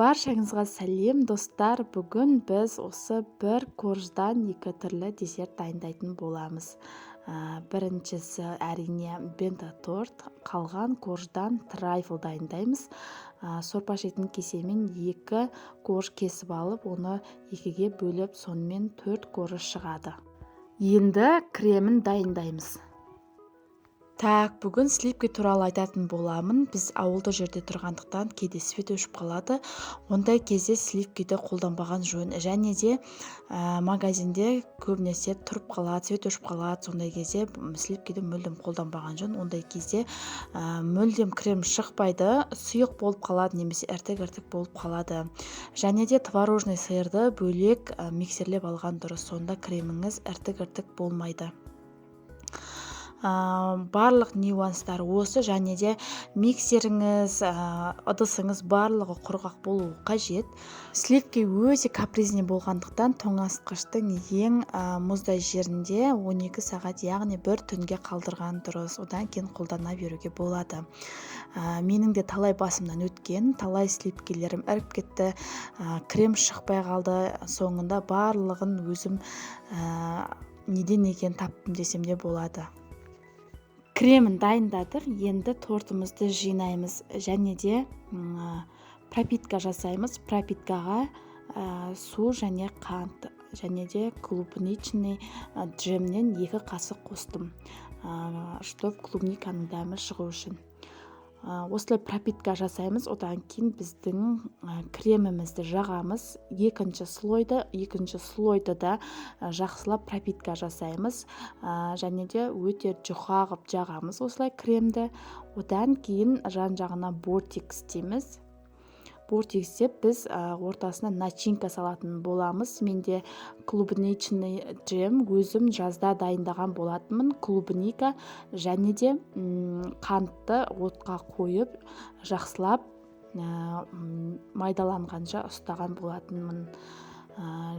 Баршаңызға сәлем достар. Бүгін біз осы бір корждан екі түрлі десерт дайындайтын боламыз. Біріншісі әрине бента торт, қалған корждан трайфл дайындаймыз. Сорпа ішетін кесемен екі корж кесіп алып, оны екіге бөліп, сонымен 4 корж шығады. Енді кремін дайындаймыз. Бүгін сливки туралы айтатын боламын. Біз ауылды жерде тұрғандықтан кейде свет өшіп қалады. Ондай кезде сливкиді қолданбаған жөн. Және де магазинде көбінесе тұрып қалады, свет өшіп қалады. Сондай кезде сливкиді мүлдем қолданбаған жөн. Ондай кезде мүлдем крем шықпайды, сұйық болып қалады, немесе іртік-іртік болып қалады. Және де творожный сырды бөлек миксерлеп алған дұрыс. Сонда креміңіз іртік-іртік болмайды. Барлық нюанстар осы, және де миксеріңіз, ыдысыңыз барлығы құрғақ болуы қажет. Сливки өте капризный болғандықтан тоңазытқыштың ең мұздай жерінде 12 сағат, яғни бір түнге қалдырған дұрыс. Одан кейін қолдана беруге болады. Менің де талай басымнан өткен, талай сливкилерім іріп кетті, крем шықпай қалды. Соңында барлығын өзім неден екен таптым десем де болады. Кремін дайындадық, енді тортымызды жинаймыз, және де пропитка жасаймыз. Пропиткаға су және қант, және де клубничный джемнен 2 қасық қостым, чтоб клубниканың дәмі шығу үшін. Осылай пропитка жасаймыз. Одан кейін біздің кремімізді жағамыз. Екінші слойды да жақсылап пропитка жасаймыз. Және де өте жұқа қылып жағамыз осылай кремді. Одан кейін жан-жағына бортикс дейміз. Бортиксте біз ортасына начинка салатын боламыз. Менде клубничный джем өзім жазда дайындаған болатынмын. Клубника және де қантты отқа қойып, жақсылап майдаланғанша ұстаған болатынмын.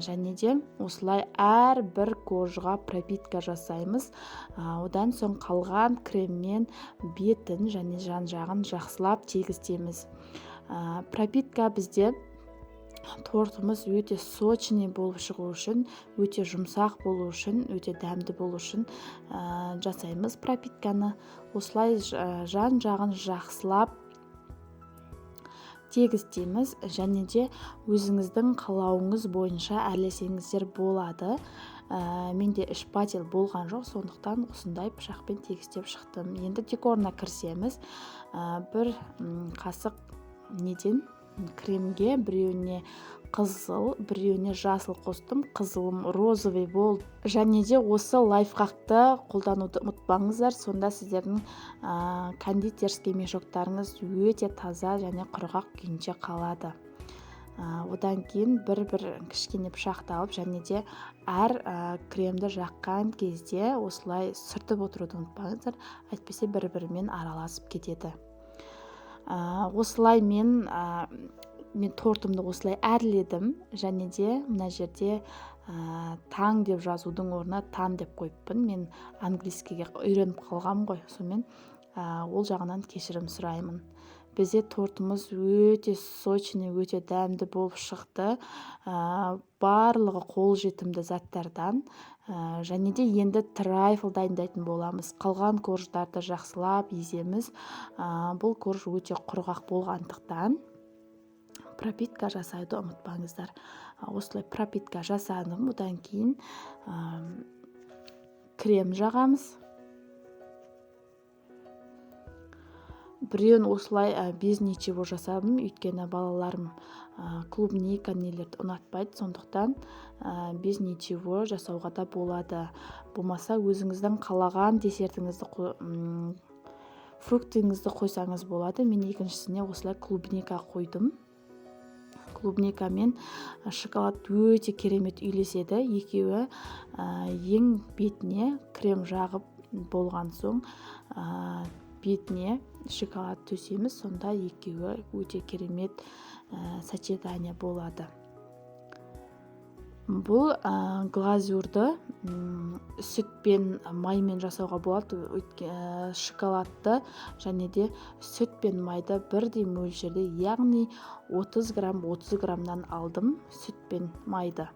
Және де осылай әр бір коржға пропитка жасаймыз. Одан соң қалған креммен бетін және жан-жағын жақсылап тегістейміз. Пропитка бізде тортымыз өте сочный болып шығу үшін, өте жұмсақ болу үшін, өте дәмді болу үшін жасаймыз пропитканы. Осылай жан-жағын жақсылап тегістейміз, және де өзіңіздің қалауыңыз бойынша әрлесеңіздер болады. Менде шпатель болған жоқ, сондықтан осындай пышақпен тегістеп шықтым. Енді декорына кірсеміз, бір қасық кремге біреуіне қызыл, біреуіне жасыл қостым. Қызылым розовый болды. Және де осы лайфхакты қолдануды ұмытпаңыздар. Сонда сіздердің кондитерский мешоктарыңыз өте таза және құрғақ күйінде қалады. Одан кейін бір кішкене пышақты алып, және де әр кремді жаққан кезде осылай сүртіп отыруды ұмытпаңыздар. Әйтпесе бір-бірімен араласып кетеді. Осылай мен тортымды осылай әрледім, және де мына жерде таң деп жазудың орнына тан деп қойыппын. Мен английскийге үйреніп қалғам ғой, сонымен ол жағынан кешірім сұраймын. Бізде тортымыз өте сочный, өте дәмді болып шықты. Барлығы қолжетімді заттардан. Және де енді трайфл дайындайтын боламыз. Қалған корждарды жақсылап еземіз. Бұл корж өте құрғақ болғандықтан пропитка жасайды ұмытпаңыздар. Осылай пропитка жасадым. Одан кейін крем жағамыз. Біреуін осылай без ничего жасадым, өйткені балаларым клубника нелерді ұнатпайды, сондықтан без ничего жасауға да болады. Болмаса өзіңіздің қалаған десертіңізді, фруктыңызды қойсаңыз болады. Мен екіншісіне осылай клубника қойдым. Клубника мен шоколад өте керемет үйлеседі. Екеуі ең бетіне крем жағып болған соң бетіне шоколад төсеміз, сонда екеуі өте керемет сочетание болады. Бұл глазурды сүт пен маймен жасауға болады. Шоколадты және де сүт пен майды бірдей мөлшерде, яғни 30 граммнан алдым сүт пен майды.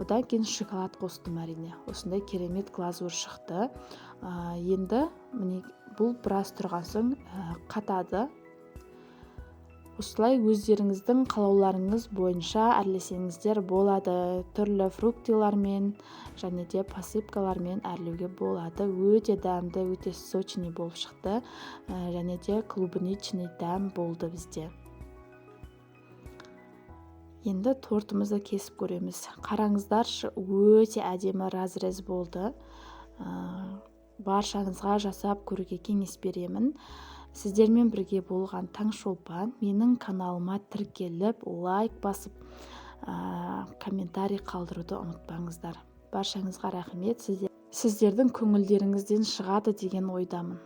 Одан кейін шоколад қостым әрине. Осындай керемет глазур шықты. Енді міне бұл біраз тұрған соң қатады. Осылай өздеріңіздің қалауларыңыз бойынша әрлесеңіздер болады. Түрлі фруктилармен және де посыпкалармен әрлеуге болады. Өте дәмді, өте сочный болып шықты. Және де клубничный дәм болды бізде. Енді тортымызды кесіп көреміз. Қараңыздаршы, өте әдемі разрез болды. Баршаңызға жасап көруге кеңес беремін. Сіздермен бірге болған Таңшолпан. Менің каналыма тіркеліп, лайк басып, комментарий қалдыруды ұмытпаңыздар. Баршаңызға рахмет. Сіздердің көңілдеріңізден шығады деген ойдамын.